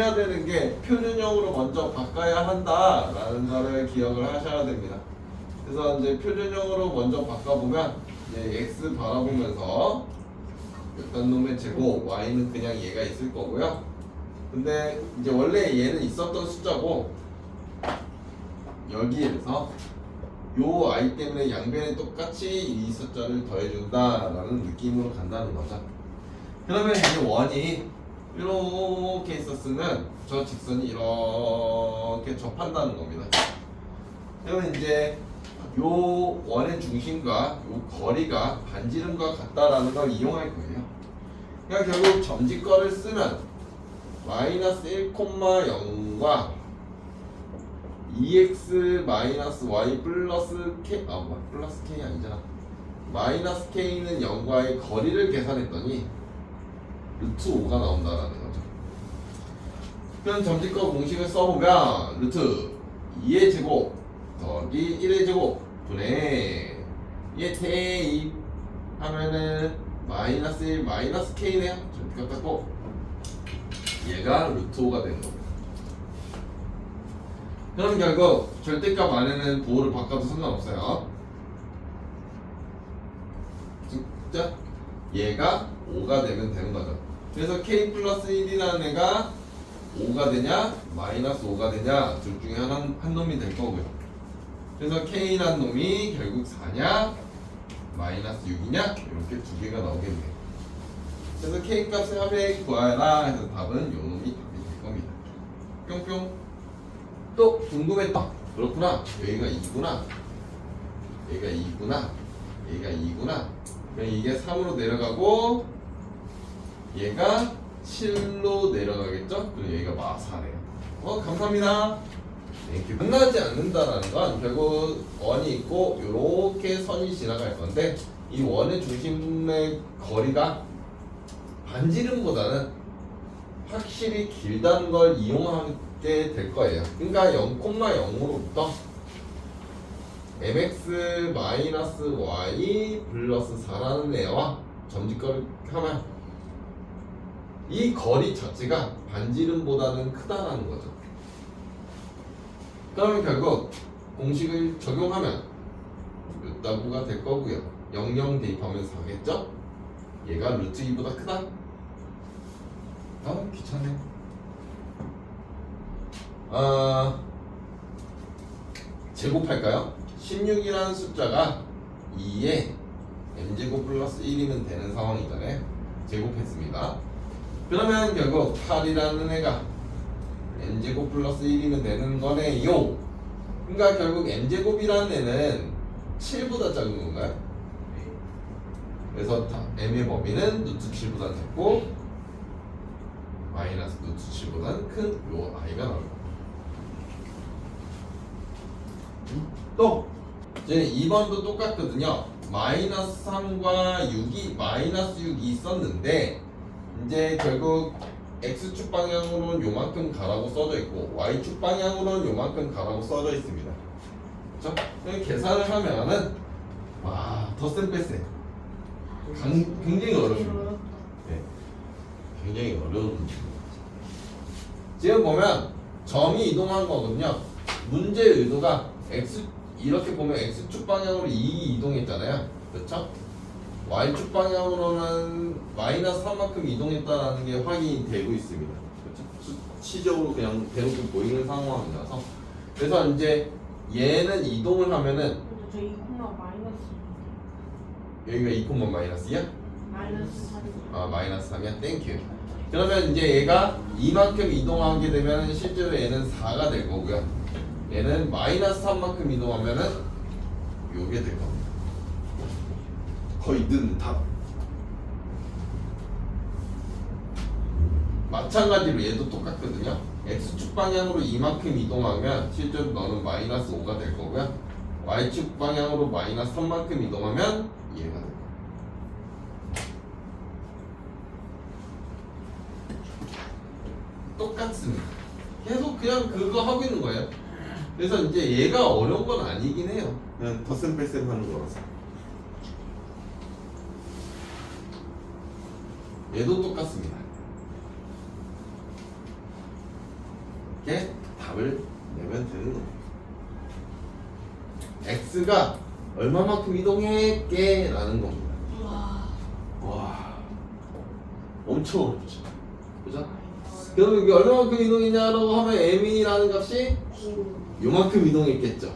해야 되는 게 표준형으로 먼저 바꿔야 한다라는 거를 기억을 하셔야 됩니다. 그래서 이제 표준형으로 먼저 바꿔보면 이제 x 바라보면서 일단 놈의 제곱 y는 그냥 얘가 있을 거고요. 근데 이제 원래 얘는 있었던 숫자고 여기에서 요 i 때문에 양변에 똑같이 이 숫자를 더해준다라는 느낌으로 간다는 거죠. 그러면 이 원이 이렇게 있었으면 저 직선이 이렇게 접한다는 겁니다. 그러면 이제 요 원의 중심과 요 거리가 반지름과 같다라는 걸 이용할 거예요. 그러니까 결국 점집거를 쓰면 마이너스 1,0과 2x 마이너스 y 플러스 k 플러스 k 아니잖아. 마이너스 k는 0과의 거리를 계산했더니 루트 5가 나온다라는 거죠. 그럼 점집거 공식을 써보면 루트 2의 제곱 더하기 1의 제곱 분의 얘 대입 하면은 마이너스 1 마이너스 k네요. 점집거 닦고 얘가 루트 5가 되는 거고. 그럼 결국 절대값 안에는 부호를 바꿔도 상관없어요. 진짜 얘가 5가 되면 되는 거죠. 그래서 k 플러스 1이라는 애가 5가 되냐 마이너스 5가 되냐 둘 중에 한 놈이 될 거고요. 그래서 k라는 놈이 결국 4냐 마이너스 6이냐 이렇게 두 개가 나오겠네요. 그래서 k 값을 합의 구하라 해서 답은 요 놈이 답이 될 겁니다. 뿅뿅. 또 궁금했다. 그렇구나. 여기가 2구나. 여기가 2구나. 여기가 2구나. 그럼 이게 3으로 내려가고 얘가 7로 내려가겠죠? 그리고 여기가 마사네요. 감사합니다. 네, 끝나지 않는다라는 건 결국 원이 있고 이렇게 선이 지나갈 건데 이 원의 중심의 거리가 반지름보다는 확실히 길다는 걸 이용하게 될 거예요. 그러니까 0,0으로부터 mx-y 플러스 4라는 애와 점집거를 하면 이 거리 자체가 반지름보다는 크다라는 거죠. 그러면 결국 공식을 적용하면 루트가 될 거고요. 00 대입하면 4겠죠? 얘가 루트 2보다 크다? 귀찮네. 제곱할까요? 16이라는 숫자가 2에 m제곱 플러스 1이면 되는 상황이잖아요. 제곱했습니다. 그러면 결국 8이라는 애가 m제곱 플러스 1이면 되는 거네요. 그러니까 결국 m제곱이라는 애는 7보다 작은 건가요? 그래서 m의 범위는 루트 7보다 작고 마이너스 루트 7보다는 큰 요 i가 나올 겁니다. 또 이제 2번도 똑같거든요. 마이너스 3과 6이 마이너스 6이 있었는데 이제 결국 x축 방향으로는 요만큼 가라고 써져 있고 y축 방향으로는 요만큼 가라고 써져 있습니다. 그렇죠? 계산을 하면은 덧셈 뺄셈 굉장히 어렵습니다. 네, 굉장히 어려운 문제입니다. 지금 보면 점이 이동한 거거든요. 문제의 의도가 x 이렇게 보면 x축 방향으로 2 이동했잖아요. 그렇죠? y축 방향으로는 마이너스 3만큼 이동했다는 게 확인이 되고 있습니다. 그렇죠? 수치적으로 그냥 대놓고 보이는 상황이라서. 그래서 이제 얘는 이동을 하면은 저 2, 마이너스 여기가 2, 마이너스야? 마이너스 3. 마이너스 3이야? 땡큐. 그러면 이제 얘가 이만큼 이동하게 되면 실제로 얘는 4가 될 거고요. 얘는 마이너스 3만큼 이동하면은 요게 될 겁니다. 거의 는 답. 마찬가지로 얘도 똑같거든요. x축 방향으로 이만큼 이동하면 실제로 너는 마이너스 5가 될 거고요. y축 방향으로 마이너스 3만큼 이동하면 얘가 될 거예요. 똑같습니다. 계속 그냥 그거 하고 있는 거예요. 그래서 이제 얘가 어려운 건 아니긴 해요. 그냥 덧셈 뺄셈 하는 거라서. 얘도 똑같습니다. 이렇게 답을 내면 되는 거예요. x가 얼마만큼 이동했게 라는 겁니다. 와, 엄청 어렵죠. 그죠? 그럼 이게 얼마만큼 이동했냐라고 하면 m이라는 값이 요만큼 이동했겠죠.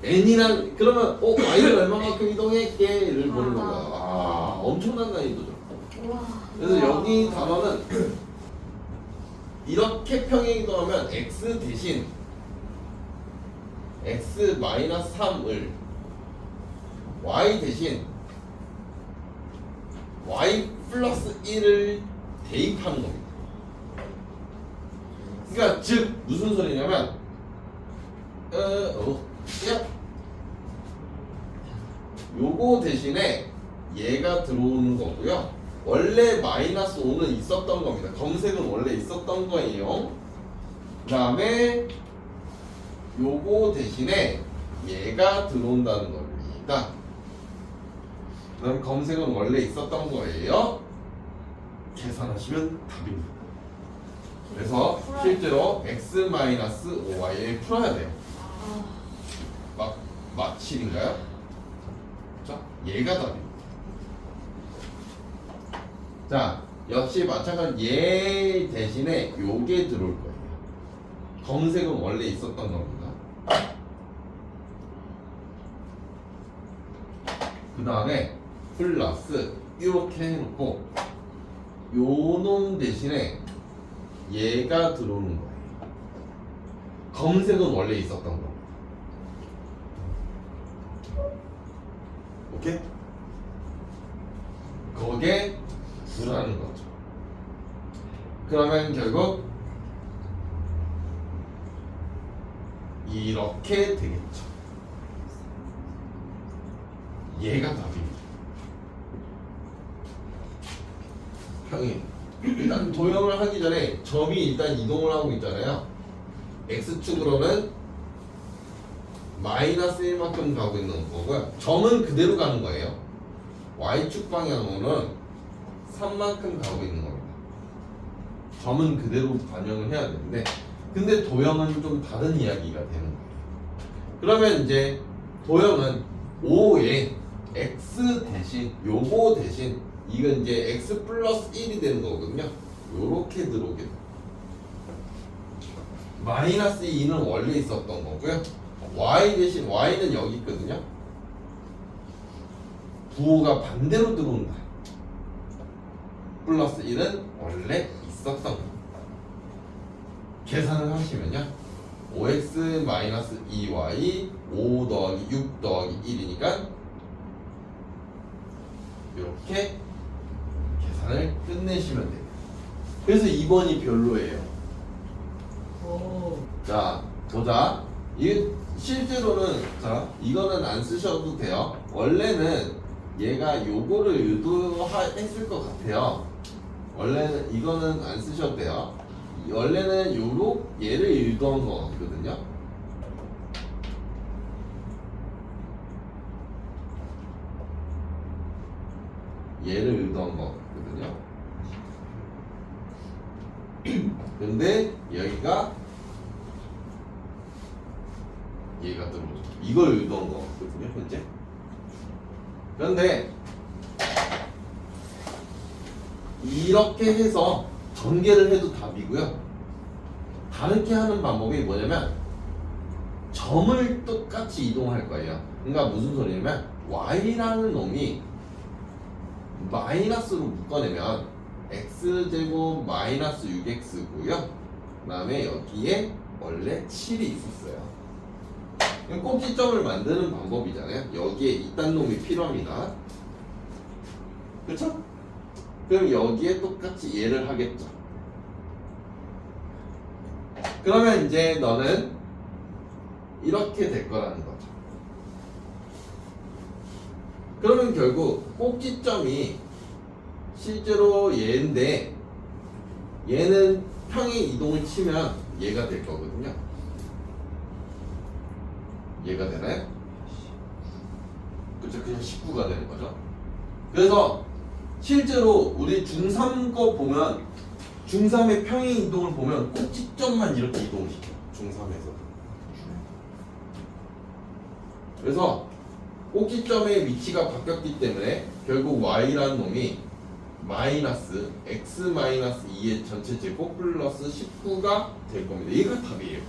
n이란 그러면 y는 얼마만큼 이동했게를 보는 거야. 아, 엄청난 난이도죠. 그래서 여기 단어는 이렇게 평행 이동하면 x 대신 x-3을 y 대신 y 플러스 1을 대입하는 겁니다. 그러니까 즉 무슨 소리냐면 요거 대신에 얘가 들어오는 거고요. 원래 마이너스 5는 있었던 겁니다. 검색은 원래 있었던 거예요. 그 다음에 요거 대신에 얘가 들어온다는 겁니다. 그럼 검색은 원래 있었던 거예요. 계산하시면 답입니다. 그래서 실제로 x-5y를 풀어야 돼요. 막 7인가요? 자, 얘가 답입니다. 자, 역시 마찬가지 얘 대신에 요게 들어올 거예요. 검색은 원래 있었던 겁니다. 그 다음에 플러스 이렇게 해놓고 요놈 대신에 얘가 들어오는 거예요. 검색은 원래 있었던 거. 오케이? 거기에 들어가는 거죠. 그러면 결국 이렇게 되겠죠. 얘가 답입니다. 평행. 일단 도형을 하기 전에 점이 일단 이동을 하고 있잖아요. x축으로는 마이너스 1만큼 가고 있는 거고요. 점은 그대로 가는 거예요. y축 방향으로는 3만큼 가고 있는 겁니다. 점은 그대로 반영을 해야 되는데 근데 도형은 좀 다른 이야기가 되는 거예요. 그러면 이제 도형은 5에 x 대신 요거 대신 이건 이제 x 플러스 1이 되는 거거든요. 요렇게 들어오게 돼요. 마이너스 2는 원래 있었던 거고요. y 대신 y는 여기 있거든요. 부호가 반대로 들어온다. 플러스 1은 원래 있었던 거. 계산을 하시면요. 5x 마이너스 2y 5 더하기 6 더하기 1이니까 이렇게 계산을 끝내시면 돼요. 그래서 2번이 별로예요. 자, 보자. 이 실제로는 자 이거는 안 쓰셔도 돼요. 원래는 얘가 요거를 유도했을 것 같아요. 원래는 이거는 안 쓰셔도 돼요. 원래는 얘를 유도한 거 같거든요. 얘를 유도한 거 같거든요. 근데 여기가 얘가 들어오죠. 이걸 유도한 거 같거든요, 현재. 그런데 이렇게 해서 전개를 해도 답이고요. 다르게 하는 방법이 뭐냐면 점을 똑같이 이동할 거예요. 그러니까 무슨 소리냐면 y라는 놈이 마이너스로 묶어내면 x제곱 마이너스 6x고요. 그 다음에 여기에 원래 7이 있었어요. 꼭지점을 만드는 방법이잖아요. 여기에 이딴 놈이 필요합니다. 그렇죠? 그럼 여기에 똑같이 얘를 하겠죠. 그러면 이제 너는 이렇게 될 거라는 거죠. 그러면 결국 꼭지점이 실제로 얘인데 얘는 평행 이동을 치면 얘가 될 거거든요. 얘가 되나요? 그쵸, 그냥 19가 되는 거죠. 그래서 실제로 우리 중3 거 보면 중3의 평행 이동을 보면 꼭지점만 이렇게 이동을 시켜. 중3에서. 그래서 꼭지점의 위치가 바뀌었기 때문에 결국 y라는 놈이 마이너스 x-2의 전체 제곱 플러스 19가 될 겁니다. 얘가 답이에요.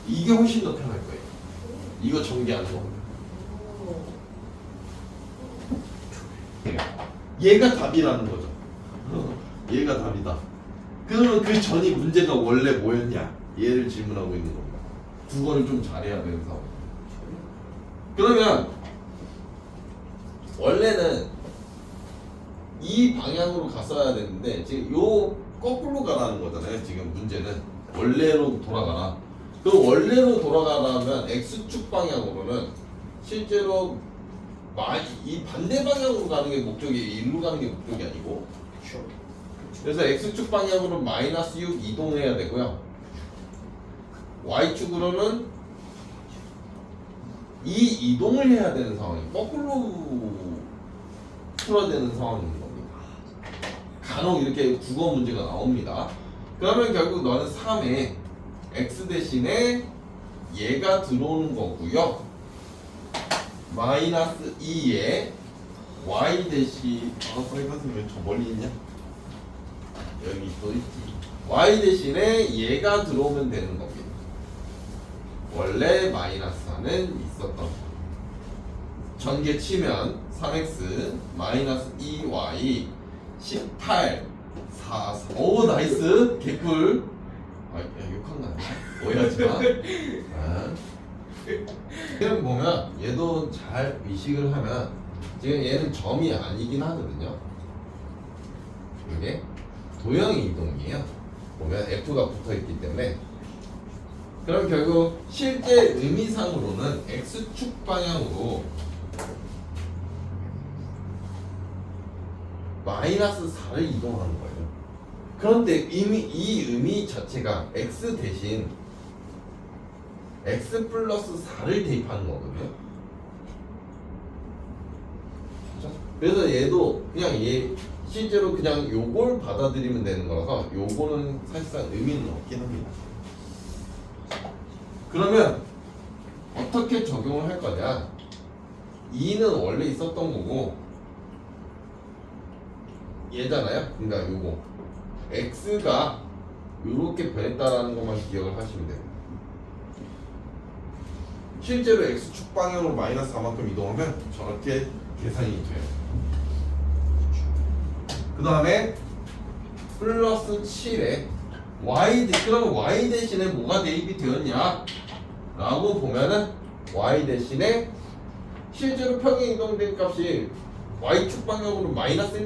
이게 훨씬 더 편할 거예요. 이거 전개하는 겁니다. 얘가 답이라는 거죠. 얘가 답이다. 그러면 그 전이 문제가 원래 뭐였냐? 얘를 질문하고 있는 겁니다. 국어를 좀 잘해야 되는 상황. 그러면 원래는 이 방향으로 갔어야 되는데 지금 요 거꾸로 가라는 거잖아요. 지금 문제는 원래로 돌아가라. 그 원래로 돌아가려면 x축 방향으로는 실제로 이 반대 방향으로 가는 게 목적이 일로 가는 게 목적이 아니고 그래서 x축 방향으로 마이너스 6 이동해야 되고요. y축으로는 이 이동을 해야 되는 상황이에요. 거꾸로 풀어야 되는 상황인 겁니다. 간혹 이렇게 국어 문제가 나옵니다. 그러면 결국 너는 3에 x 대신에 얘가 들어오는 거고요. 마이너스 2에 y 대신 빨간색 왜 저 멀리 있냐? 여기 또 있지. y 대신에 얘가 들어오면 되는 겁니다. 원래 마이너스 4는 있었던 거. 전개 치면 3x 마이너스 2y 18 4 오 나이스 개꿀. 아 욕한 거 아니야? 오해하지 마. 지금 보면 얘도 잘 의식을 하면 지금 얘는 점이 아니긴 하거든요. 이게 도형의 이동이에요. 보면 F가 붙어있기 때문에 그럼 결국 실제 의미상으로는 X축 방향으로 마이너스 4를 이동하는 거예요. 그런데 이미 이 의미 자체가 X 대신 x 플러스 4를 대입하는 거거든요. 그래서 얘도 그냥 얘 실제로 그냥 요걸 받아들이면 되는 거라서 요거는 사실상 의미는 없긴 합니다. 그러면 어떻게 적용을 할 거냐? 2는 원래 있었던 거고 얘잖아요. 그러니까 요거 x가 요렇게 변했다라는 것만 기억을 하시면 돼요. 실제로 x축 방향으로 마이너스 4만큼 이동하면 저렇게 계산이 돼요. 그 다음에 플러스 7에 그러면 y 대신에 뭐가 대입이 되었냐? 라고 보면은 y 대신에 실제로 평행 이동된 값이 y축 방향으로 마이너스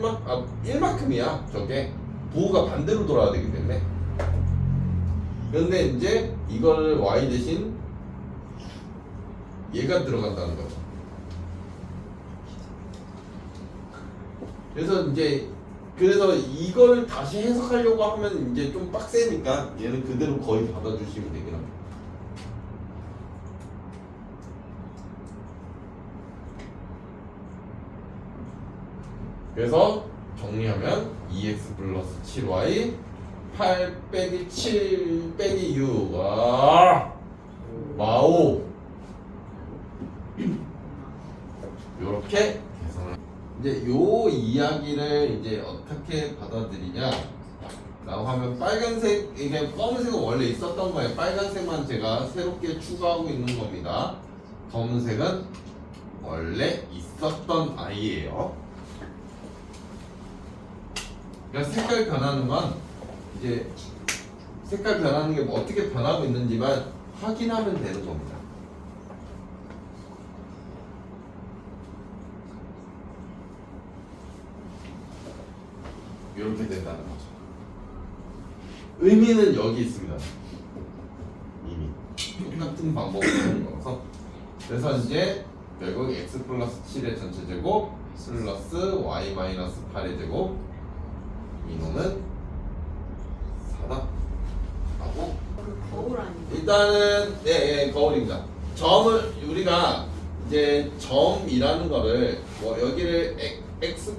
1만큼이야. 저게 부호가 반대로 돌아야 되기 때문에. 그런데 이제 이걸 y 대신 얘가 들어간다는 거죠. 그래서 이걸 다시 해석하려고 하면 이제 좀 빡세니까 얘는 그대로 거의 받아주시면 되긴 합니다. 그래서 정리하면 2x 플러스 7y 8 빼기 7 빼기 6 마오 요렇게 계산을 이제 요 이야기를 이제 어떻게 받아들이냐 라고 하면 빨간색 이게 검은색은 원래 있었던 거예요. 빨간색만 제가 새롭게 추가하고 있는 겁니다. 검은색은 원래 있었던 아이예요. 그러니까 색깔 변하는 건 이제 색깔 변하는 게 뭐 어떻게 변하고 있는지만 확인하면 되는 겁니다. 이렇게 된다는 거죠. 의미는 여기 있습니다. 이미 똑같은 방법으로 하는 거라서. 그래서 이제 결국 x 플러스 7의 전체 제곱 플러스 y 마이너스 8의 제곱 이놈은 4다 하고 거울 아니에요? 일단은 네 거울입니다. 점을 우리가 이제 점이라는 거를 뭐 여기를 x,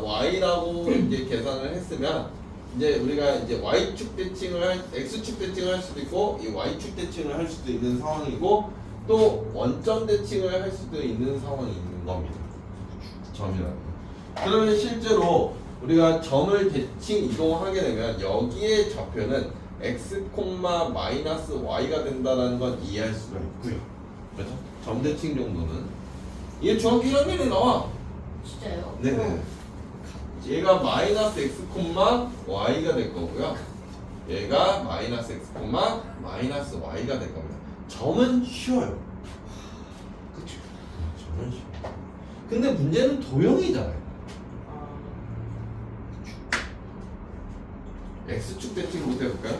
y라고 이제 계산을 했으면 이제 우리가 이제 y축 대칭을 x축 대칭을 할 수도 있고 이 y축 대칭을 할 수도 있는 상황이고 또 원점 대칭을 할 수도 있는 상황이 있는 겁니다. 점이라는 거. 그러면 실제로 우리가 점을 대칭 이동하게 되면 여기에 좌표는 x, 마이너스 y가 된다는 건 이해할 수가 있고요. 그렇죠? 점 대칭 정도는 이게 중학교 1학년에 나와. 진짜요? 네네. 얘가 마이너스 x, y가 될 거고요. 얘가 마이너스 x, 마이너스 y가 될 겁니다. 점은 쉬워요. 그쵸? 점은 쉬워요. 근데 문제는 도형이잖아요. x축 대칭부터 해볼까요?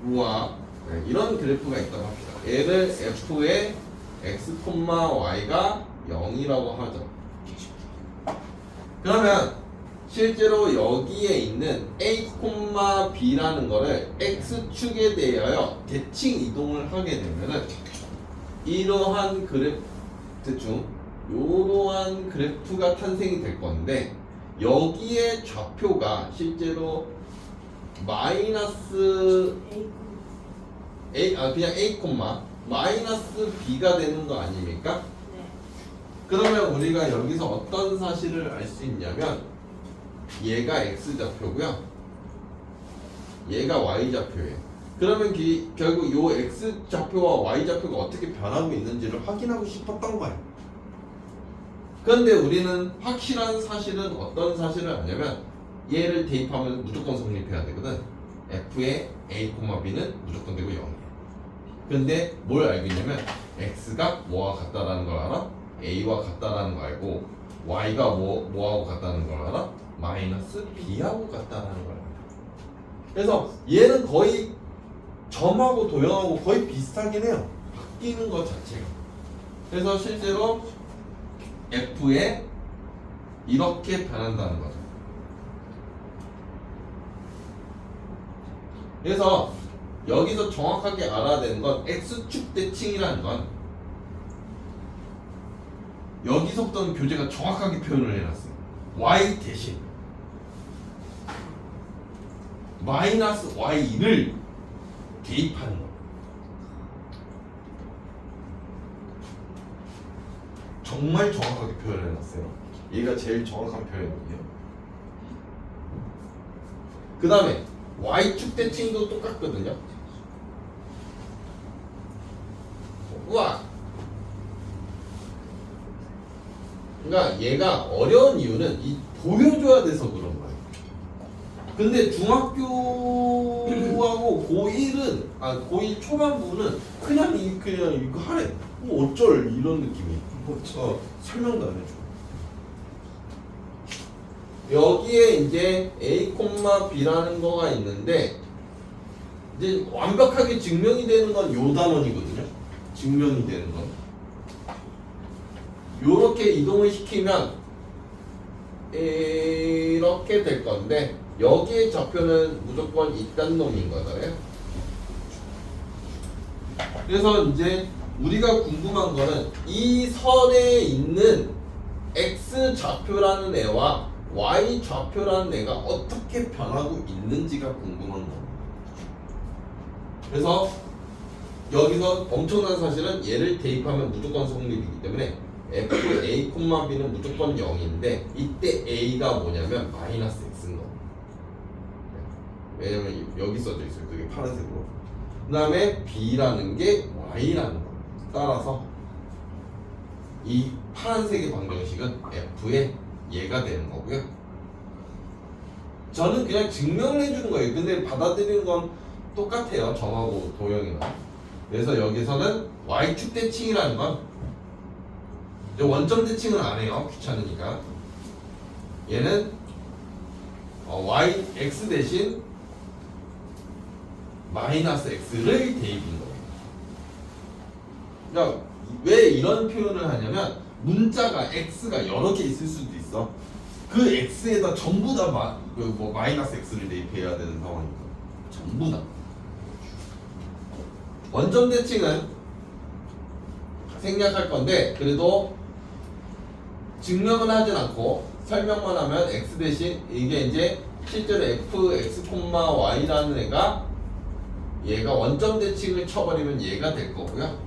우와, 네, 이런 그래프가 있다고 합시다. 얘를 f의 x, y가 0이라고 하죠. 그러면 실제로 여기에 있는 a, b라는 거를 x축에 대하여 대칭 이동을 하게 되면은 이러한 그래프 중 이러한 그래프가 탄생이 될 건데 여기에 좌표가 실제로 마이너스 그냥 a, 마이너스 b가 되는 거 아닙니까? 네. 그러면 우리가 여기서 어떤 사실을 알 수 있냐면 얘가 x 좌표고요. 얘가 y 좌표예요. 그러면 결국 요 x 좌표와 y 좌표가 어떻게 변하고 있는지를 확인하고 싶었던 거예요. 그런데 우리는 확실한 사실은 어떤 사실을 아냐면 얘를 대입하면 무조건 성립해야 되거든. f의 a, b는 무조건 되고 0이에요. 근데 뭘 알고 있냐면 x가 뭐와 같다라는 걸 알아? a와 같다라는 걸 알고 y가 뭐하고 같다는 걸 알아? 마이너스 b하고 같다라는 걸 알아. 그래서 얘는 거의 점하고 도형하고 거의 비슷하긴 해요. 바뀌는 것 자체가. 그래서 실제로 f에 이렇게 변한다는 거죠. 그래서 여기서 정확하게 알아야 되는 건 x축 대칭이라는 건 여기서부터는 교재가 정확하게 표현을 해놨어요. y 대신 마이너스 y를 대입하는 거. 정말 정확하게 표현해놨어요. 얘가 제일 정확한 표현이거든요. 그 다음에 y축 대칭도 똑같거든요. 우와. 그러니까 얘가 어려운 이유는 이 보여줘야 돼서 그런 거예요. 근데 중학교하고 고1 초반부는 그냥 이거 하래. 뭐 어쩔 이런 느낌이. 설명도 안 해줘. 여기에 이제 a, b라는 거가 있는데 이제 완벽하게 증명이 되는 건 요 단원이거든요. 증명이 되는 건. 요렇게 이동을 시키면 이렇게 될 건데 여기에 좌표는 무조건 이딴 놈인 거잖아요. 그래서 이제 우리가 궁금한 거는 이 선에 있는 x 좌표라는 애와 y 좌표라는 애가 어떻게 변하고 있는지가 궁금한 겁니다. 그래서 여기서 엄청난 사실은 얘를 대입하면 무조건 성립이기 때문에 f a, b는 무조건 0인데 이때 a가 뭐냐면 마이너스 x인 거. 왜냐면 여기 써져 있어요. 그게 파란색으로. 그 다음에 b라는 게 y라는 거. 따라서 이 파란색의 방정식은 f의 얘가 되는 거고요. 저는 그냥 증명을 해주는 거예요. 근데 받아들이는 건 똑같아요. 점하고 도형이나. 그래서 여기서는 y축 대칭이라는 건 이제 원점 대칭은 안 해요. 귀찮으니까. 얘는 x 대신 마이너스 x를 대입인 거예요. 그러니까 왜 이런 표현을 하냐면 문자가 x가 여러 개 있을 수도 있어. 그 x에다 전부 다 마이너스 x를 대입해야 되는 상황이고 전부 다. 원점 대칭은 생략할 건데 그래도 증명은 하진 않고 설명만 하면 x 대신 이게 이제 실제로 fx, y라는 애가 얘가 원점 대칭을 쳐버리면 얘가 될 거고요.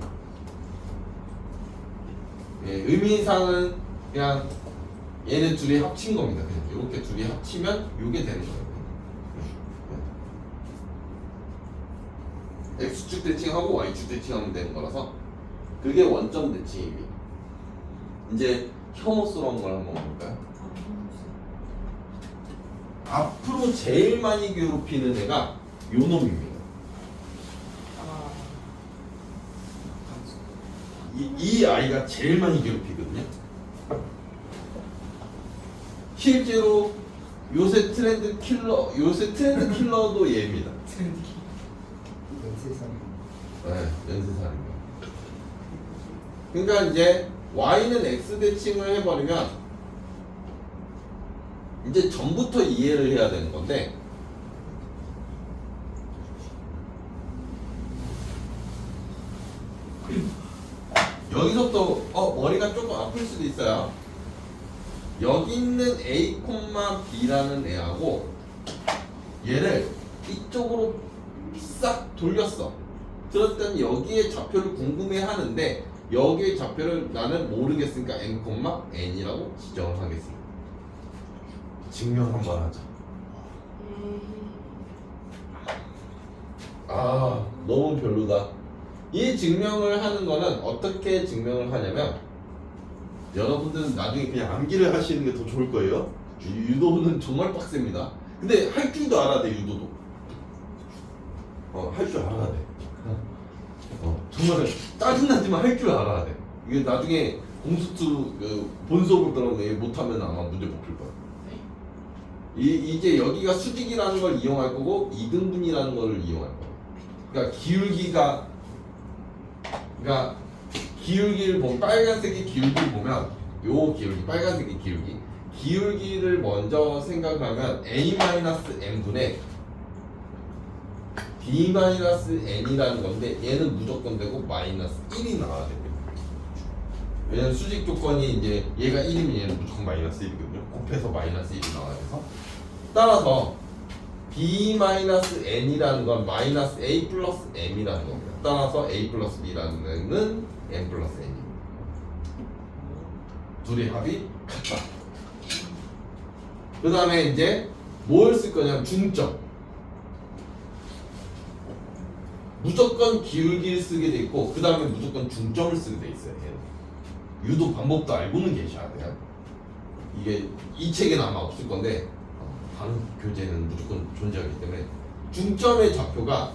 예, 의미상은 그냥 얘네 둘이 합친 겁니다. 그냥 이렇게 둘이 합치면 이게 되는 거예요. x축 대칭하고 y축 대칭하면 되는 거라서 그게 원점 대칭입니다. 이제 혐오스러운 걸 한번 볼까요? 앞으로 제일 많이 괴롭히는 애가 요 놈입니다. 이 아이가 제일 많이 괴롭히거든요. 실제로 요새 트렌드 킬러도 얘입니다. 네, 연쇄살인마. 그러니까 이제 y는 x 대칭을 해버리면 이제 전부터 이해를 해야 되는 건데 여기서부터 머리가 조금 아플 수도 있어요. 여기 있는 a, b라는 애하고 얘를 이쪽으로 싹 돌렸어. 그랬더니 여기에 좌표를 궁금해 하는데 여기에 좌표를 나는 모르겠으니까 n, n이라고 지정을 하겠습니다. 증명 한번 하자. 아, 너무 별로다. 이 증명을 하는 거는 어떻게 증명을 하냐면 여러분들은 나중에 그냥 암기를 하시는 게 더 좋을 거예요. 유도는 정말 빡셉니다. 근데 할 줄도 알아야 돼, 유도도. 할 줄 알아야 돼. 정말 짜증나지만 할 줄 알아야 돼. 이게 나중에 공수투 본 수업을 들어가면 못하면 아마 문제 못 풀 거야. 이제 여기가 수직이라는 걸 이용할 거고 이등분이라는 걸 이용할 거야. 그러니까 기울기를 보면 빨간색의 기울기를 보면 요 기울기, 빨간색의 기울기를 먼저 생각하면 a-n분의 b-n이라는 건데 얘는 무조건 되고 마이너스 1이 나와야 됩니다. 왜냐면 수직 조건이 이제 얘가 1이면 얘는 무조건 마이너스 1이거든요. 곱해서 마이너스 1이 나와야 돼서 따라서 b-n이라는 건 마이너스 a 플러스 m이라는 겁니다. 따라서 a 플러스 b라는 애는 n 플러스 n입니다. 둘의 합이 같다. 그 다음에 이제 뭘 쓸 거냐면 중점. 무조건 기울기를 쓰게 돼 있고 그 다음에 무조건 중점을 쓰게 돼 있어요. 얘는. 유도 방법도 알고는 계셔야 돼요. 이게 이 책에는 아마 없을 건데 다른 교재는 무조건 존재하기 때문에 중점의 좌표가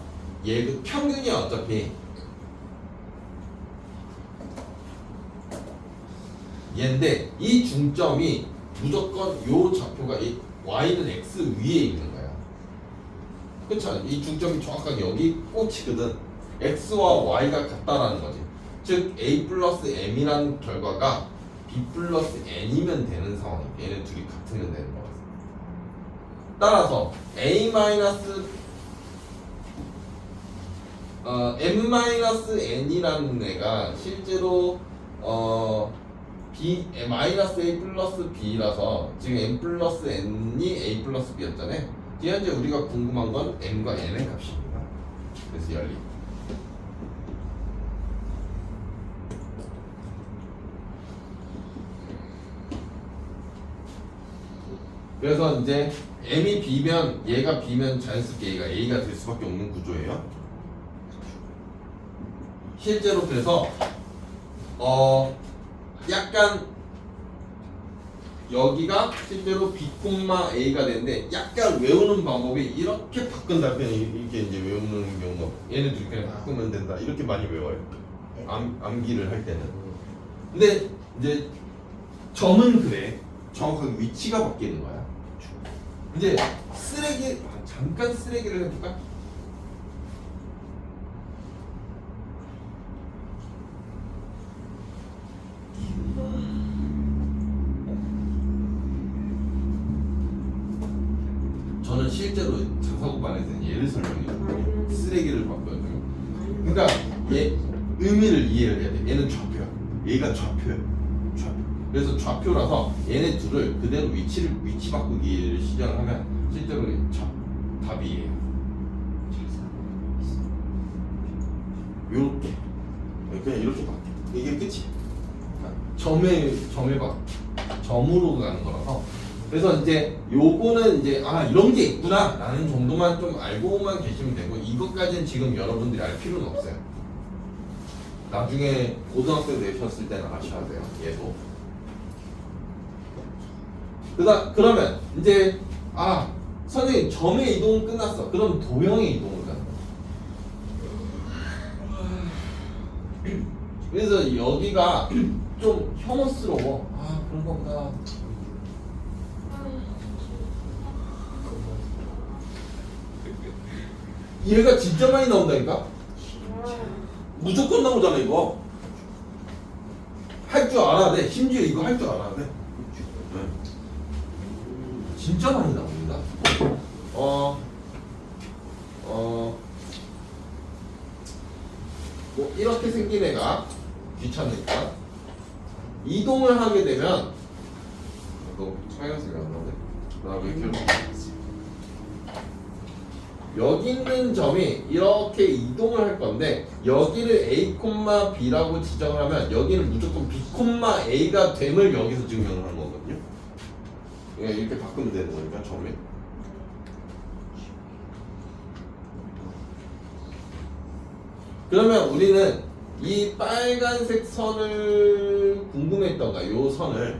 얘 그 평균이야. 어차피 얘인데 이 중점이 무조건 요 좌표가 이 y는 x 위에 있는 거야. 그렇죠? 이 중점이 정확하게 여기 꽂히거든. x와 y가 같다라는 거지. 즉 a 플러스 m이라는 결과가 b 플러스 n이면 되는 상황이에요. 얘네 둘이 같으면 되는 거라서. 따라서 a 마이너스 m-n이라는 애가 실제로 마이너스 a 플러스 b라서 지금 m 플러스 n이 a 플러스 b였잖아요. 현재 우리가 궁금한 건 m과 n의 값입니다. 그래서 열리. 그래서 이제 m이 b면 얘가 b면 자연스럽게 얘가 a가 될 수밖에 없는 구조예요. 실제로 그래서 약간 여기가 실제로 b, a가 되는데 약간 외우는 방법이 이렇게 바꾼다. 그냥 이렇게 이제 외우는 경우가 얘네들 그냥 바꾸면 된다. 이렇게 많이 외워요. 암기를 할 때는. 근데 이제 점은 그래. 정확하게 위치가 바뀌는 거야. 이제 잠깐 쓰레기를 해볼까? 저는 실제로 자사고반에서는 얘를 설명해요. 쓰레기를 바꿔요. 그러니까 얘 의미를 이해를 해야 돼. 얘는 좌표야. 얘가 좌표야. 좌표. 그래서 좌표라서 얘네 둘을 그대로 위치 바꾸기를 시작을 하면 실제로 답이에요. 요렇게 그냥 이렇게 바뀌어. 이게 끝이야. 점으로 가는 거라서. 그래서 이제 요거는 이제 이런 게 있구나 라는 정도만 좀 알고만 계시면 되고, 이것까지는 지금 여러분들이 알 필요는 없어요. 나중에 고등학생 되셨을 때는 아셔야 돼요. 얘도. 그러면 이제 선생님 점의 이동은 끝났어. 그럼 도형의 이동을 가는 거야. 그래서 여기가 좀 혐오스러워. 그런 거보다 얘가 진짜 많이 나온다니까? 무조건 나오잖아 이거. 할 줄 알아야 돼. 심지어 이거 할 줄 알아야 돼. 진짜 많이 나옵니다. 뭐 이렇게 생긴 애가 귀찮으니까 이동을 하게 되면 너 차이가색이 안 나오네. 나왜 이렇게 여기 있는 점이 이렇게 이동을 할 건데, 여기를 A, B라고 지정을 하면 여기는 무조건 B, A가 됨을 여기서 증명을 하는 거거든요. 이렇게 바꾸면 되는 거니까 처음에. 그러면 우리는 이 빨간색 선을 궁금했던가, 요 선을,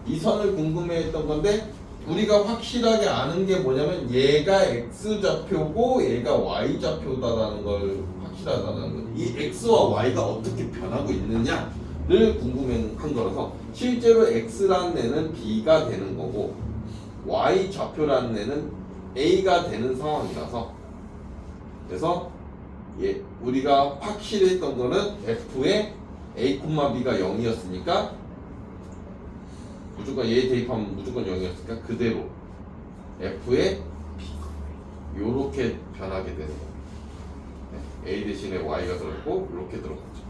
이 선을 궁금해했던 건데, 우리가 확실하게 아는 게 뭐냐면 얘가 X좌표고 얘가 Y좌표다라는 걸 확실하다는 거. 이 X와 Y가 어떻게 변하고 있느냐를 궁금한 거라서, 실제로 X라는 애는 B가 되는 거고 Y좌표라는 애는 A가 되는 상황이라서, 그래서 우리가 확실했던 거는 F의 A, B가 0이었으니까 무조건 얘 대입하면 무조건 0이었으니까 그대로 F의 요렇게 변하게 되는 거예요. A 대신에 Y가 들어있고 이렇게 들어갔죠.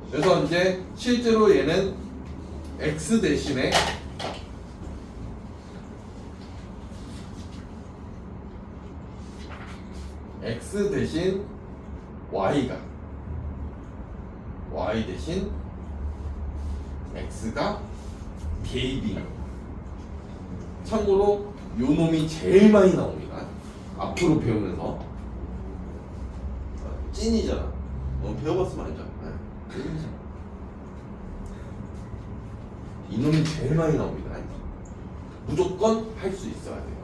그래서 이제 실제로 얘는 X 대신에 X 대신 Y가 Y 대신 X가 대입인 거예요. 참고로 요 놈이 제일 많이 나옵니다. 앞으로 배우면서 찐이잖아. 배워봤으면 알잖아. 찐이잖아. 이 놈이 제일 많이 나옵니다. 무조건 할 수 있어야 돼요.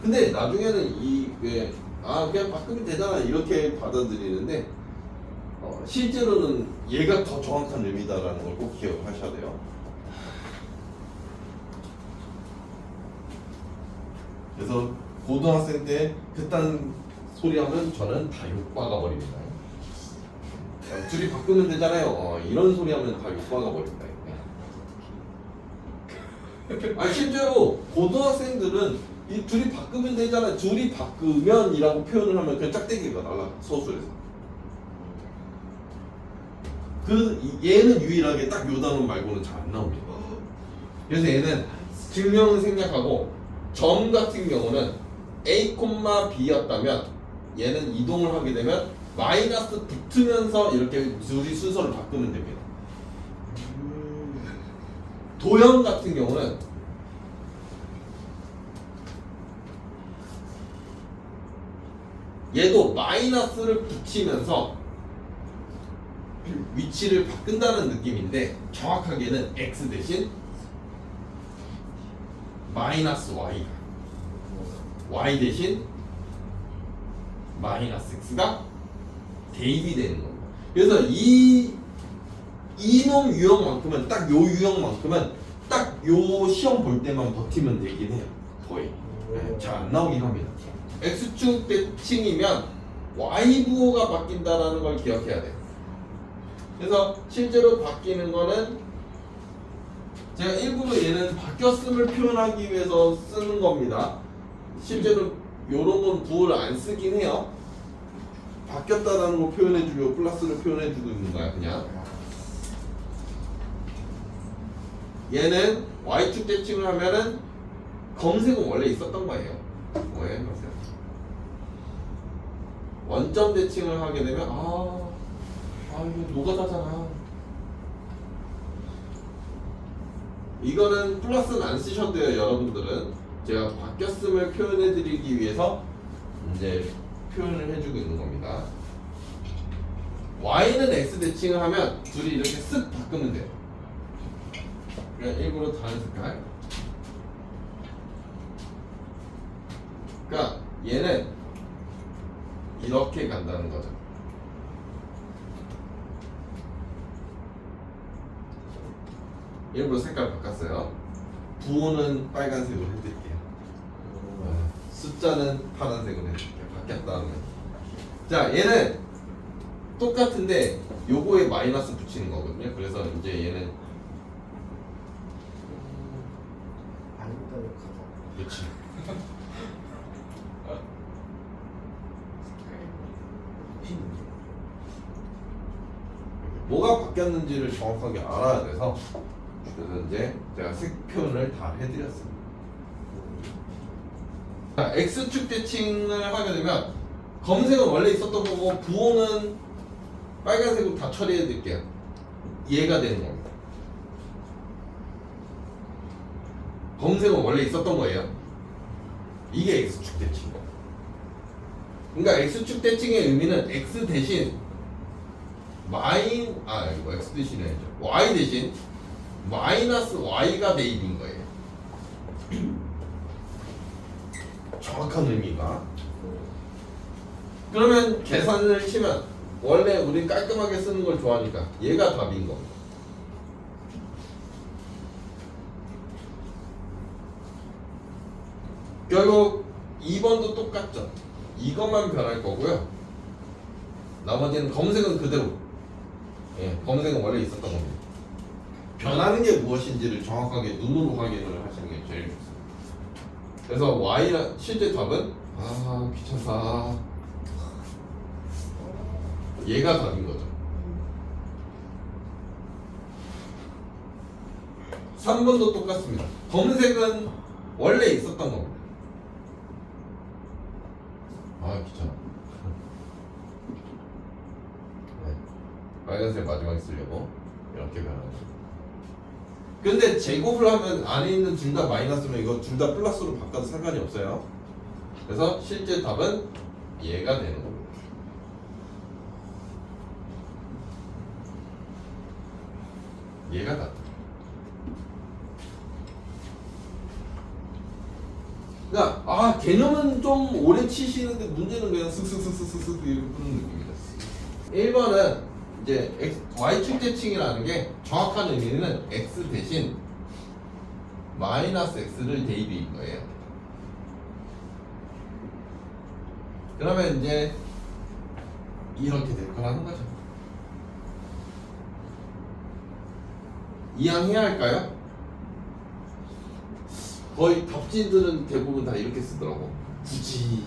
근데 나중에는 그냥 바꾸면 되잖아 이렇게 받아들이는데, 실제로는 얘가 더 정확한 의미다라는 걸 꼭 기억하셔야 돼요. 그래서 고등학생 때 그딴 소리 하면 저는 다 욕박아 버립니다. 둘이 바꾸면 되잖아요. 이런 소리 하면 다 욕박아 버립니다. 실제로 고등학생들은 이 둘이 바꾸면 되잖아. 둘이 바꾸면이라고 표현을 하면 그냥 짝대기가 날라 서술에서. 얘는 유일하게 딱 요 단어 말고는 잘 안 나옵니다. 그래서 얘는 증명을 생략하고, 점 같은 경우는 A, B였다면 얘는 이동을 하게 되면 마이너스 붙으면서 이렇게 둘이 순서를 바꾸면 됩니다. 도형 같은 경우는 얘도 마이너스를 붙이면서 위치를 바꾼다는 느낌인데, 정확하게는 X 대신 마이너스 Y가 Y 대신 마이너스 X가 대입이 되는 겁니다. 그래서 이놈 유형만큼은 딱 요 유형만큼은 딱 요 시험 볼 때만 버티면 되긴 해요. 거의 잘 안 나오긴 합니다. X축 대칭이면 Y 부호가 바뀐다라는 걸 기억해야 돼요. 그래서 실제로 바뀌는 거는 제가 일부러 얘는 바뀌었음을 표현하기 위해서 쓰는 겁니다. 실제로 요런 건 부호를 안 쓰긴 해요. 바뀌었다라는 거 표현해주려고 플러스를 표현해주고 있는 거야 그냥. 얘는 y축 대칭을 하면은 검색은 원래 있었던 거예요. 뭐예요? 보세요. 원점 대칭을 하게 되면 이거 노가다잖아. 이거는 플러스는 안 쓰셔도 돼요. 여러분들은 제가 바뀌었음을 표현해드리기 위해서 이제 표현을 해주고 있는 겁니다. y는 x 대칭을 하면 둘이 이렇게 쓱 바꾸면 돼요. 그냥 일부러 다른 색깔. 그러니까 얘는 이렇게 간다는 거죠. 일부러 색깔 바꿨어요. 부호는 빨간색으로 해드릴게요. 숫자는 파란색으로 해드릴게요. 바뀌었다는 거. 자, 얘는 똑같은데 요거에 마이너스 붙이는 거거든요. 그래서 이제 얘는 그렇지. 뭐가 바뀌었는지를 정확하게 알아야 돼서 그래서 이제 제가 색 표현을 다 해드렸습니다. 자, X축 대칭을 하게 되면 검색은 원래 있었던 거고 부호는 빨간색으로 다 처리해 드릴게요. 얘가 되는 겁니다. 검색은 원래 있었던 거예요. 이게 X축 대칭. 그러니까 X축 대칭의 의미는 X 대신 이거 X 대신이 아니죠. Y 대신 마이너스 Y가 대입인 거예요. 정확한 의미가. 그러면 계산을 치면 원래 우리 깔끔하게 쓰는 걸 좋아하니까 얘가 답인 겁니다. 결국 2번도 똑같죠. 이것만 변할 거고요. 나머지는 검색은 그대로. 검색은 원래 있었던 겁니다. 변하는 게 무엇인지를 정확하게 눈으로 확인을 하시는 게 제일 좋습니다. 그래서 Y라 실제 답은 귀찮다. 얘가 답인 거죠. 3번도 똑같습니다. 검색은 원래 있었던 겁니다. 귀찮아. 빨간색 마지막에 쓰려고 이렇게 변하는 거죠. 근데 제곱을 하면 안에 있는 둘 다 마이너스면 이거 둘 다 플러스로 바꿔도 상관이 없어요. 그래서 실제 답은 얘가 되는 겁니다. 얘가 답. 그러니까 개념은 좀 오래 치시는데 문제는 그냥 슥슥슥슥슥 이렇게 푸는 느낌이다. 1번은 이제 y축 대칭이라는 게 정확한 의미는 x 대신 마이너스 x를 대입인 거예요. 그러면 이제 이렇게 될 거라는 거죠. 이항해야 할까요? 거의 답지들은 대부분 다 이렇게 쓰더라고. 굳이.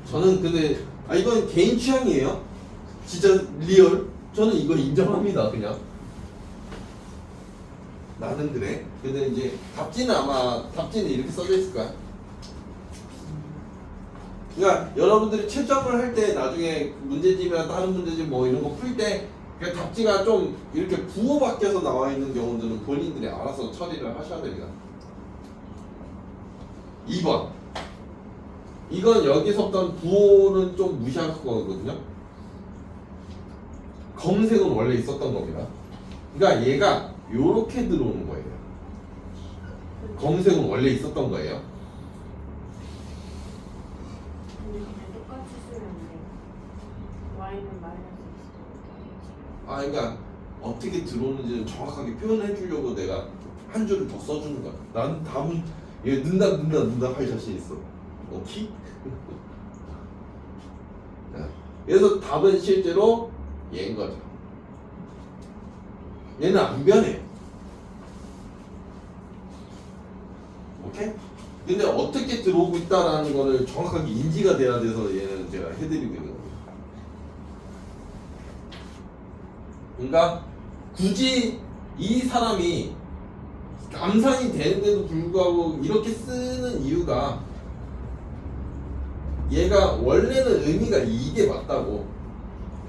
저는 근데 이건 개인 취향이에요. 진짜 리얼. 저는 이거 인정합니다. 그냥 나는 그래. 근데 이제 답지는 이렇게 써져 있을 거야. 그러니까 여러분들이 채점을 할 때 나중에 문제집이나 다른 문제집 뭐 이런 거 풀 때 그러니까 답지가 좀 이렇게 부호 바뀌어서 나와 있는 경우들은 본인들이 알아서 처리를 하셔야 됩니다. 2번. 이건 여기서부터 부호는 좀 무시할 거거든요. 검색은 원래 있었던 겁니다. 그러니까 얘가 요렇게 들어오는 거예요. 검색은 원래 있었던 거예요. 근데 그냥 똑같이 쓰면 안 돼. Y는 마이너스 그러니까 어떻게 들어오는지는 정확하게 표현해 주려고 내가 한 줄을 더 써주는 거야. 난 답은 얘 는답 할 자신 있어. 오케이? 그래서 답은 실제로 얘인 거죠. 얘는 안 변해. 오케이? 근데 어떻게 들어오고 있다라는 거를 정확하게 인지가 돼야 돼서 얘는 제가 해드리고 있는 거예요. 그러니까 굳이 이 사람이 암산이 되는데도 불구하고 이렇게 쓰는 이유가 얘가 원래는 의미가 이게 맞다고.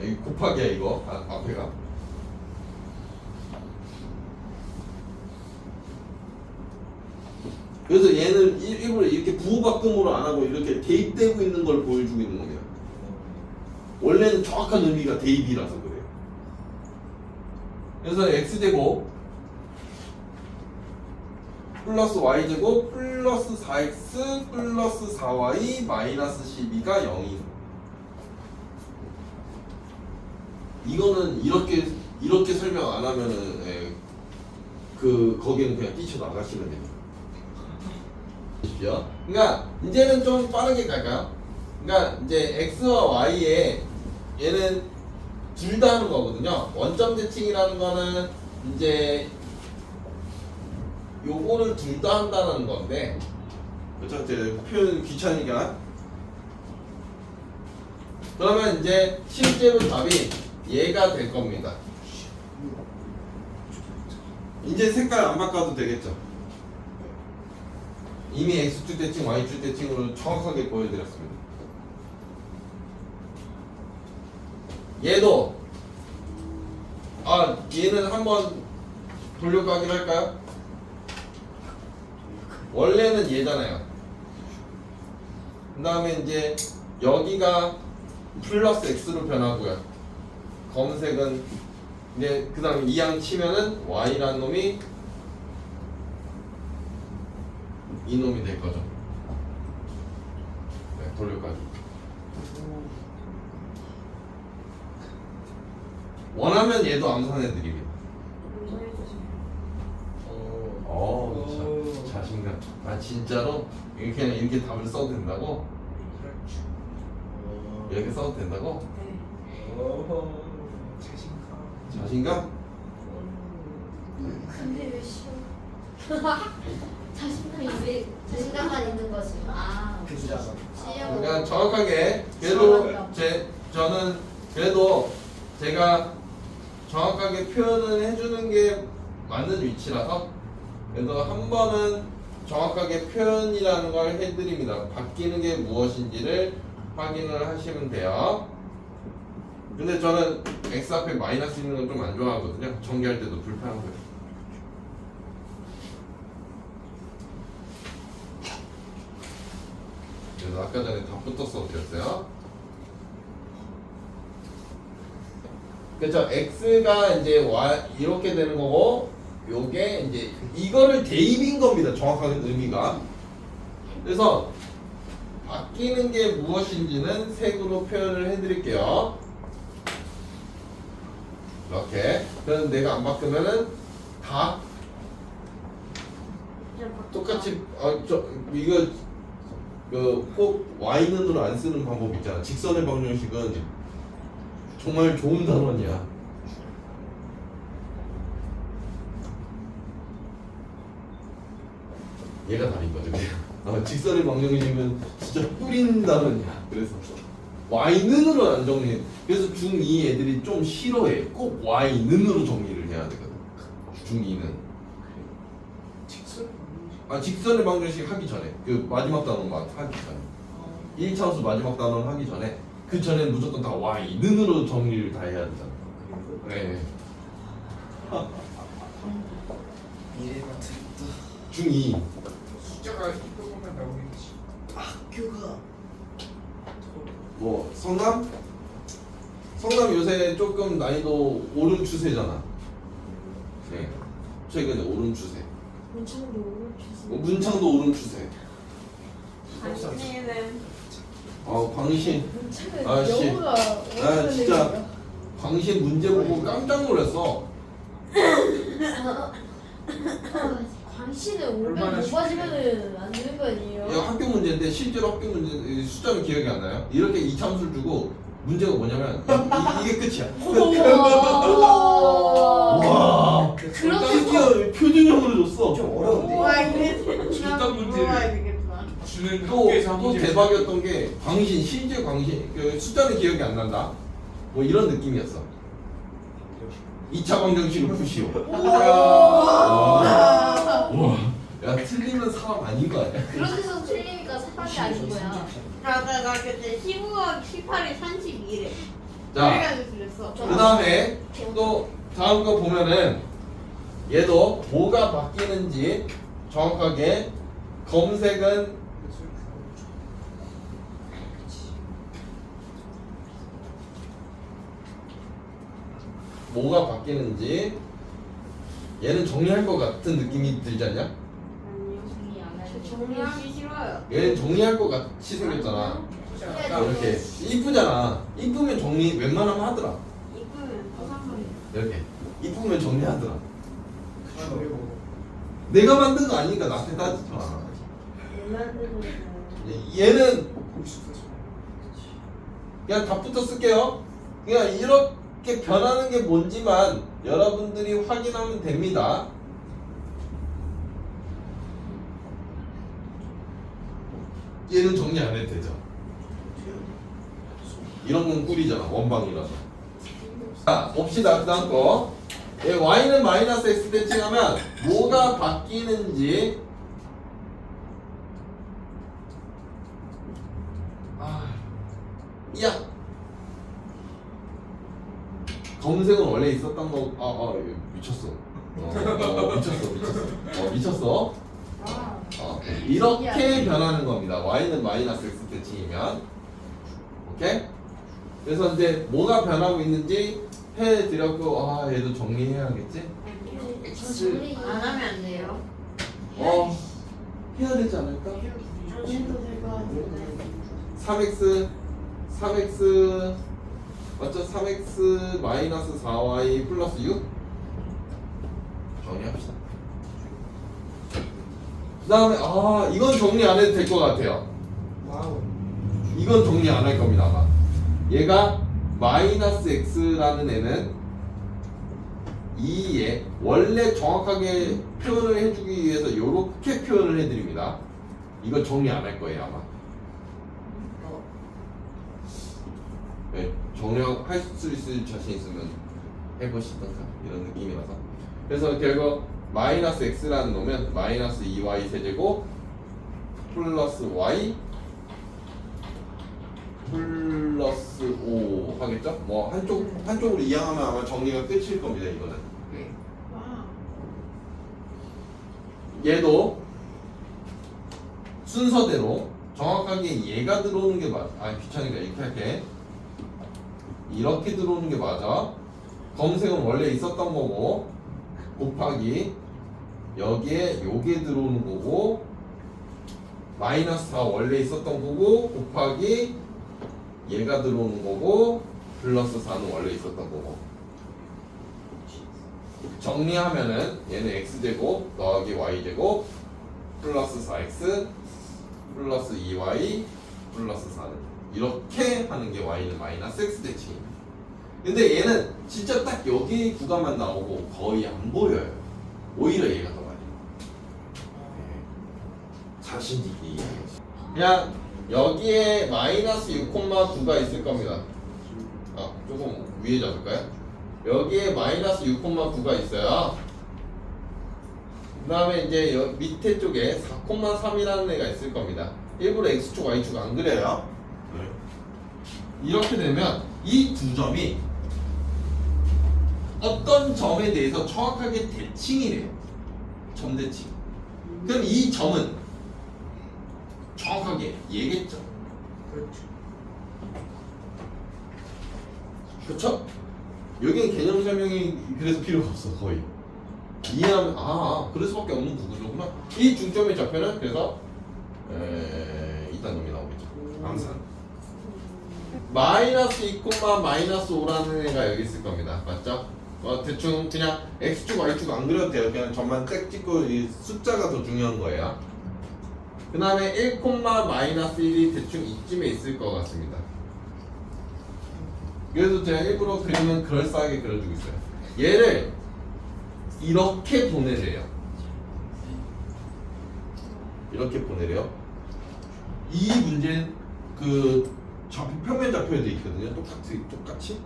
여기 곱하기야 이거 앞에가. 그래서 얘는 일부러 이렇게 부호박금으로 안 하고 이렇게 대입되고 있는 걸 보여주고 있는 겁니다. 원래는 정확한 의미가 대입이라서 그래요. 그래서 x제곱 플러스 y제곱 플러스 4x 플러스 4y 마이너스 12가 0이. 이거는 이렇게 설명 안 하면은 거기는 그냥 뛰쳐 나가시면 됩니다. 그러니까 이제는 좀 빠르게 갈까요? 그러니까 이제 x와 y에 얘는 둘 다 하는 거거든요. 원점 대칭이라는 거는 이제 요거를 둘 다 한다는 건데, 그렇죠? 제 표현 귀찮으니까. 그러면 이제 실제로 답이 얘가 될 겁니다. 이제 색깔 안 바꿔도 되겠죠? 이미 x축 대칭, y축 대칭으로 정확하게 보여드렸습니다. 얘도 얘는 한번 돌려가기로 할까요? 원래는 얘잖아요. 그 다음에 이제 여기가 플러스 x로 변하고요. 검은색은 이제 그 다음에 이항 치면은 y라는 놈이 이 놈이 될 거죠. 네, 돌려가기. 원하면 얘도 암산해 드립니다. 자신감. 진짜로 이렇게 답을 써도 된다고? 이렇게 써도 된다고? 자신감? 근데 왜 쉬워? 자신감이 왜 자신감만 있는 거지? 그러니까 정확하게 그래도 저는 그래도 제가 정확하게 표현을 해주는 게 맞는 위치라서 그래도 한 번은 정확하게 표현이라는 걸 해드립니다. 바뀌는 게 무엇인지를 확인을 하시면 돼요. 근데 저는 x 앞에 마이너스 있는 건 좀 안 좋아하거든요. 전개할 때도 불편하고요. 그래서 아까 전에 답부터 써드렸어요. 그렇죠. x가 이제 y 이렇게 되는 거고, 요게 이제 이거를 대입인 겁니다. 정확한 의미가. 그래서 바뀌는 게 무엇인지는 색으로 표현을 해드릴게요. 이렇게. 그럼 내가 안 바꾸면은 다 똑같이 이거 꼭 y는으로 안 쓰는 방법 있잖아. 직선의 방정식은 정말 좋은 단원이야. 얘가 다른 거죠. 직선의 방정식은 진짜 뿌린 단원이야. 그래서 y는으로 안 정리해. 그래서 중2 애들이 좀 싫어해. 꼭 y는으로 정리를 해야 되거든. 중2는. 직선의 방정식 하기 전에 그 마지막 단원 하기 전에 1차원수 마지막 단원 하기 전에 그 전에는 무조건 다 y는으로 정리를 다 해야 되잖아. 네. 미래가 들었다. 중2 숫자가 조금만 나오겠지. 학교가 뭐 성남 요새 조금 난이도 오름 추세잖아. 네. 최근에 오름 추세. 문창도 오른쪽에서. 문창도 오름 추세. 아니는 광신. 문창은 아씨. 영어가 진짜 광신 문제 보고 깜짝 놀랐어. 광신은 얼마나 500 뽑아지면은 안 되는 거 아니에요? 이거 학교 문제인데 실제로 학교 문제 숫자는 기억이 안 나요. 이렇게 이참수를 주고 문제가 뭐냐면 이게 끝이야. 와. 그렇게 드디어 표준형으로 줬어. 좀 어려운데. 와 이게 일단 문제를. 물어봐야 되겠다. 주는 또 학교에서 한 문제 대박이었던 게 광신, 실제 광신, 그 숫자는 기억이 안 난다. 뭐 이런 느낌이었어. 2차 방정식을 푸시오. 와, 야 틀리면 사람 아닌 거 아니야? 그렇게서 틀리니까 사람이 아닌 거야. 나 그때 15억 18에 32래. 자, 그래가지고 틀렸어. 그 다음에 또 다음 거 보면은 얘도 뭐가 바뀌는지 정확하게 검색은 뭐가 바뀌는지 얘는 정리할 것 같은 느낌이 들지 않냐? 아니요. 정리 안 해. 정리하기 싫어요. 얘는 정리할 것 같이 생겼잖아. 이렇게 이쁘잖아. 이쁘면 정리 웬만하면 하더라. 이쁘면 허상만. 이렇게 이쁘면 정리하더라. 내가 만든 거 아니니까 나한테 따지지 마. 얘는 그냥 답부터 쓸게요. 그냥 이렇게 변하는 게 뭔지만 여러분들이 확인하면 됩니다. 얘는 정리 안 해도 되죠. 이런 건 꿀이잖아. 원방이라서. 자, 봅시다. 그 다음 거. 예, y는 마이너스 x 대칭하면 뭐가 바뀌는지 야 검색은 원래 있었던 거 미쳤어. 미쳤어. 이렇게 변하는 겁니다. y는 마이너스 x 대칭이면 오케이? 그래서 이제 뭐가 변하고 있는지 해드렸고 얘도 정리해야겠지? 정리 안 하면 안 돼요. 해야 되지 않을까? 안 해도 될 것 같은데. 3x 맞죠? 3x 마이너스 4y 플러스 6 정리합시다. 그 다음에 이건 정리 안 해도 될 것 같아요. 와우. 이건 정리 안 할 겁니다 아마. 얘가 마이너스 x라는 애는 2에 원래 정확하게 표현을 해주기 위해서 이렇게 표현을 해드립니다. 이거 정리 안 할 거예요 아마. 네, 정리할 수 있을 자신 있으면 해보시던가 이런 느낌이라서. 그래서 결국 마이너스 x라는 놈은 마이너스 2y 세제곱 플러스 y 플러스 5 하겠죠? 뭐 한쪽으로 이항하면 아마 정리가 끝일 겁니다 이거는. 와. 얘도 순서대로 정확하게 얘가 들어오는 게 귀찮으니까 이렇게 할게. 이렇게 들어오는 게 맞아. 검색은 원래 있었던 거고 곱하기 여기에 요게 들어오는 거고 마이너스 4 원래 있었던 거고 곱하기 얘가 들어오는 거고 플러스 4는 원래 있었던 거고. 정리하면은 얘는 x제곱 더하기 y제곱 플러스 4x 플러스 2y 플러스 4는 이렇게 하는 게 y는 마이너스 x 대칭입니다. 근데 얘는 진짜 딱 여기 구간만 나오고 거의 안 보여요. 오히려 얘가 더 많이. 자신 있게 이야기했어. 그냥 여기에 마이너스 6,9가 있을 겁니다. 조금 위에 잡을까요? 여기에 마이너스 6,9가 있어요. 그 다음에 이제 밑에 쪽에 4,3이라는 애가 있을 겁니다. 일부러 x축, y축 안 그려요. 이렇게 되면 이 두 점이 어떤 점에 대해서 정확하게 대칭이래요. 점대칭. 그럼 이 점은 정확하게 얘겠죠. 그렇죠? 여기는 개념 설명이 그래서 필요가 없어 거의. 이해하면 그럴 수밖에 없는 구조구나. 이 중점의 좌표는 그래서 이딴 놈이 나오겠죠. 항상 마이너스 2, 마이너스 5라는 애가 여기 있을 겁니다. 맞죠? 대충 그냥 x축, y축 안 그려도 돼요. 그냥 점만 딱 찍고 이 숫자가 더 중요한 거예요. 그 다음에 1, 마이너스 1이 대충 이쯤에 있을 것 같습니다. 그래서 제가 일부러 그림은 그럴싸하게 그려주고 있어요. 얘를 이렇게 보내래요. 이렇게 보내래요. 이 문제 그 평면 좌표에 돼 있거든요. 똑같이.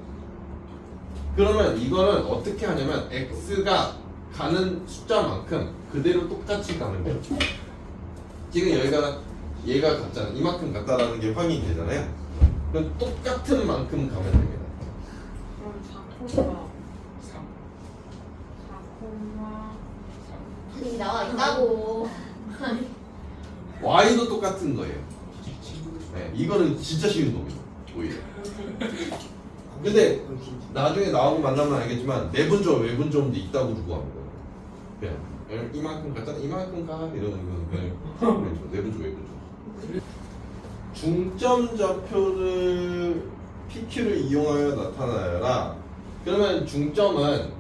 그러면 이거는 어떻게 하냐면 x가 가는 숫자만큼 그대로 똑같이 가는 거예요. 지금 여기가 얘가 같잖아. 이만큼 같다라는 게 확인이 되잖아요. 그럼 똑같은 만큼 가면 됩니다. 그럼 4콤마 3 4콤마 여기 나와 있다고. y도 똑같은 거예요. 네, 이거는 진짜 쉬운 놈이에요. 오히려. 근데 나중에 나오고 만나면 알겠지만 내분점 외분점도 있다고 주고 합니다. 그냥 이만큼 갔잖아. 이만큼 가 이러는 그냥 내분점 외분점. 중점 좌표를 PQ를 이용하여 나타나여라. 그러면 중점은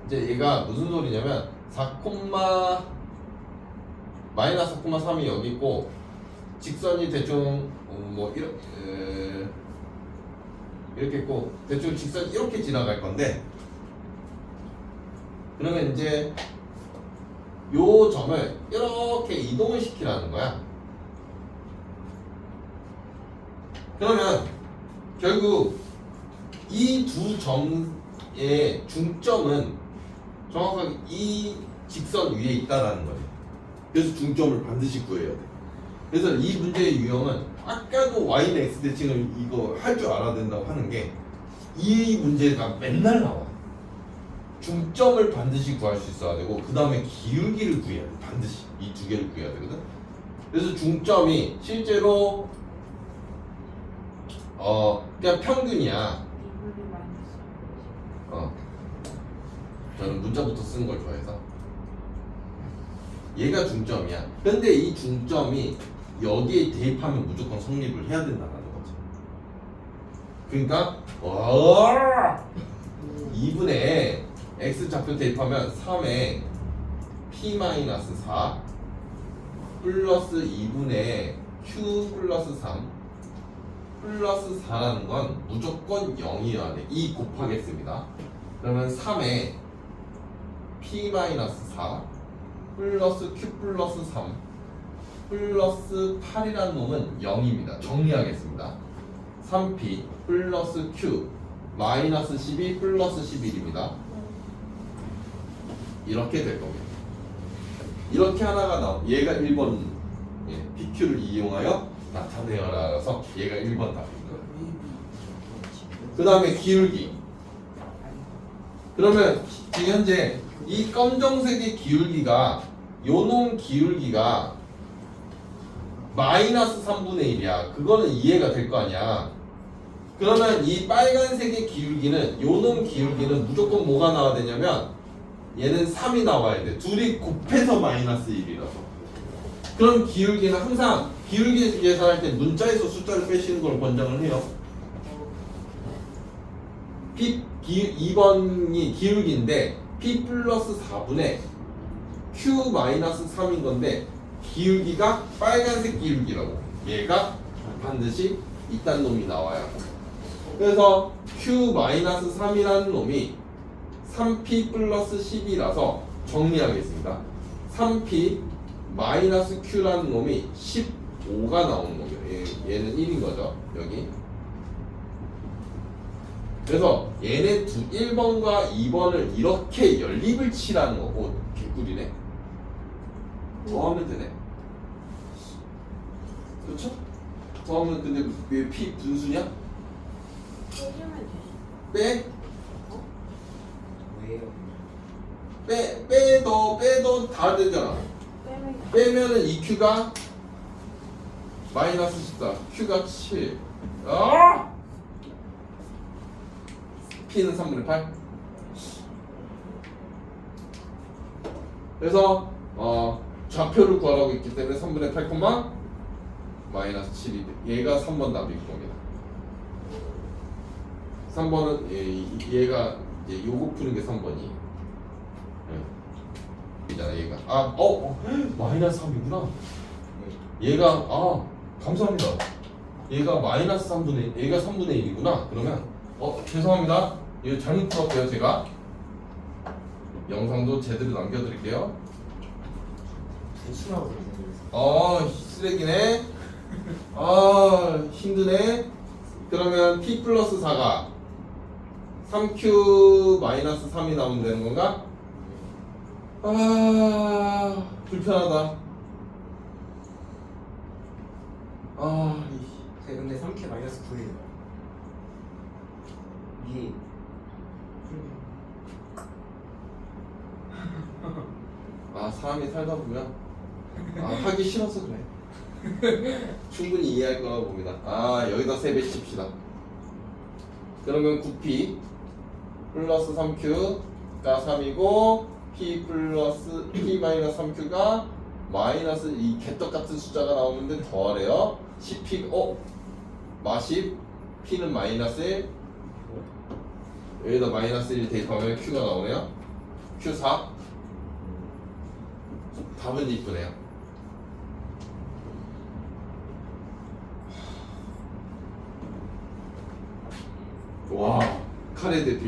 이제 얘가 무슨 소리냐면 4, 마이너스 4,3이 여기 있고 직선이 대충 뭐 이렇게 있고 대충 직선 이렇게 지나갈 건데 그러면 이제 요 점을 이렇게 이동을 시키라는 거야. 그러면 결국 이 두 점의 중점은 정확하게 이 직선 위에 있다라는 거예요. 그래서 중점을 반드시 구해야 돼. 그래서 이 문제의 유형은 아까도 y는 x 대칭을 이거 할 줄 알아야 된다고 하는 게 이 문제가 맨날 나와. 중점을 반드시 구할 수 있어야 되고 그 다음에 기울기를 구해야 돼. 반드시 이 두 개를 구해야 되거든. 그래서 중점이 실제로 그냥 평균이야. 2분의 마이너스 저는 문자부터 쓰는 걸 좋아해서 얘가 중점이야. 근데 이 중점이 여기에 대입하면 무조건 성립을 해야 된다는 거죠. 그러니까 2분의 x 좌표 대입하면 3에 p-4 플러스 2분의 q 플러스 3 플러스 4라는 건 무조건 0이어야 돼. 2 곱하겠습니다. 그러면 3에 p-4 플러스 q 플러스 3 플러스 8이라는 놈은 0입니다. 정리하겠습니다. 3p 플러스 q 마이너스 12 플러스 11입니다. 이렇게 될 겁니다. 이렇게 하나가 나오. 얘가 1번 PQ를 이용하여 나타내어라라서 얘가 1번 답입니다. 그 다음에 기울기. 그러면 지금 현재 이 검정색의 기울기가 요놈 기울기가 마이너스 3분의 1이야. 그거는 이해가 될 거 아니야. 그러면 이 빨간색의 기울기는 요놈 기울기는 무조건 뭐가 나와야 되냐면 얘는 3이 나와야 돼. 둘이 곱해서 마이너스 1이라서. 그럼 기울기는 항상 기울기 계산할 때 문자에서 숫자를 빼시는 걸 권장을 해요. 2번이 기울기인데 P 플러스 4분의 Q 마이너스 3인 건데 기울기가 빨간색 기울기라고. 얘가 반드시 이딴 놈이 나와야. 그래서 Q 마이너스 3이라는 놈이 3P 플러스 10이라서 정리하겠습니다. 3P 마이너스 Q라는 놈이 15가 나오는 거예요. 얘는 1인 거죠. 여기. 그래서 얘네 1번과 2번을 이렇게 연립을 치라는 거고. 개꿀이네. 더하면 되네. 그렇죠? 더하면 근데 왜 P 분수냐? 빼주면 되지. 빼? 왜요? 빼도 다 되잖아. 빼면은 2Q가 마이너스 14, Q가 7. P는 3분의 8. 그래서 좌표를 구하라고 있기 때문에 3분의 8, 마이너스 7이 돼. 얘가 3번 답일 겁니다. 3번은 얘가 이제 요거 푸는 게 3번이. 이잖아 얘가. 마이너스 3이구나. 얘가 감사합니다. 얘가 마이너스 3분의 얘가 3분의 1이구나. 그러면 죄송합니다. 이거 잘못 풀었고요. 제가 영상도 제대로 남겨드릴게요. 대충 나오더라고요. 쓰레기네. 힘드네. 그러면 p 플러스 4가 3q 마이너스 3이 나오면 되는 건가? 불편하다. 네, 근데 3K 마이너스 9예요. 위에 사람이 살다 보면 하기 싫어서 그래. 충분히 이해할 거라고 봅니다. 여기다 3배 칩시다. 그러면 9p 플러스 3q가 3이고 p 플러스 p 마이너스 3q가 마이너스 이 개떡같은 숫자가 나오는데 더하래요. 10p 마십 p는 마이너스 1 여기다 마이너스 1 대입하면 q가 나오네요. q4 답은 이쁘네요. 와 카레 대피